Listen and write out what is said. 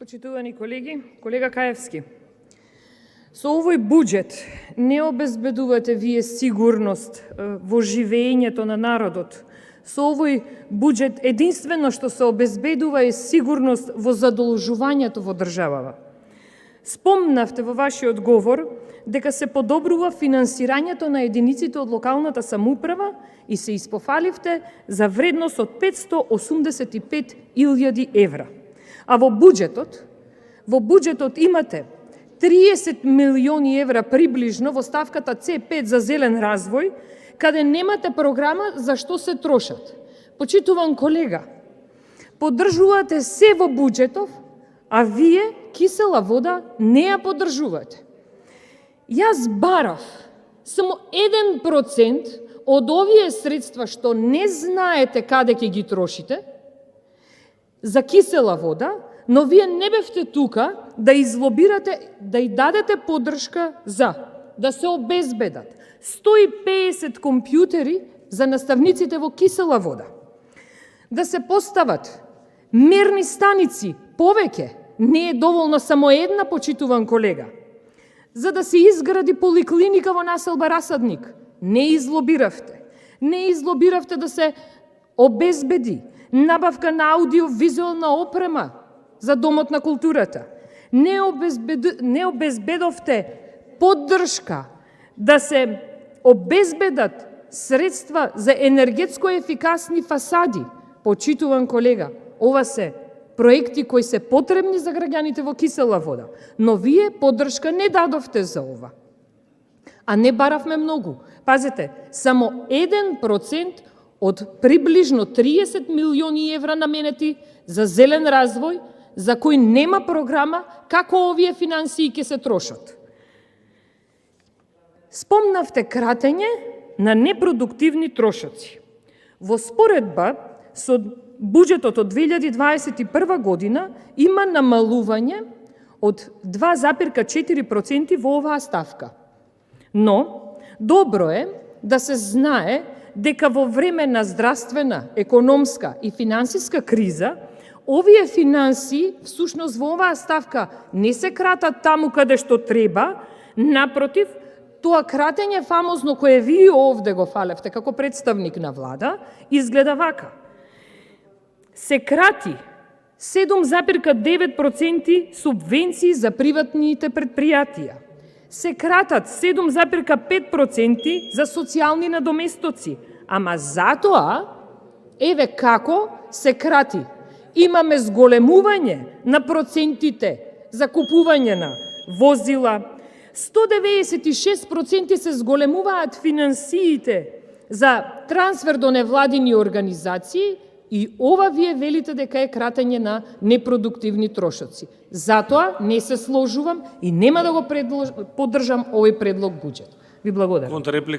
Почитувани колеги, колега Каевски, со овој буџет не обезбедувате вие сигурност во живеењето на народот. Со овој буџет единствено што се обезбедува е сигурност во задолжувањето во државава. Спомнавте во вашиот говор дека се подобрува финансирањето на единиците од локалната самоуправа и се испофаливте за вредност од 585.000 евра. А во буџетот имате 30 милиони евра приближно во ставката C5 за зелен развој, каде немате програма за што се трошат. Почитуван колега, поддржувате се во буџетов, а вие кисела вода не ја поддржувате. Јас барав само 1% од овие средства што не знаете каде ќе ги трошите за кисела вода, но вие не бевте тука да излобирате, да и дадете поддршка за да се обезбедат 150 компјутери за наставниците во кисела вода, да се постават мерни станици повеќе, не е доволно само една, почитуван колега, за да се изгради поликлиника во населба Расадник. Не излобиравте. Не излобиравте да се обезбеди набавка на аудиовизуелна опрема за Домот на културата. Не обезбедовте поддршка да се обезбедат средства за енергетско ефикасни фасади. Почитуван колега, ова се проекти кои се потребни за граѓаните во кисела вода, но вие поддршка не дадовте за ова. А не баравме многу. Пазете, само 1% од приближно 30 милиони евра наменети за зелен развој, за кој нема програма како овие финансии ќе се трошат. Спомнавте кратење на непродуктивни трошоци. Во споредба со буџетот од 2021 година има намалување од 2,4% во оваа ставка. Но, добро е да се знае дека во време на здравствена, економска и финансиска криза, овие финансии, всушност во оваа ставка, не се кратат таму каде што треба, напротив, тоа кратење фамозно кое вие овде го фалевте како представник на влада, изгледа вака. Се крати 7,9% субвенции за приватните предпријатија. Се кратат 7,5% за социјални надоместоци. Ама затоа, еве како се крати. Имаме зголемување на процентите за купување на возила, 196% се зголемуваат финансиите за трансфер до невладини организации и ова вие велите дека е кратење на непродуктивни трошоци. Затоа не се сложувам и нема да го поддржам овој предлог буџет. Ви благодарам.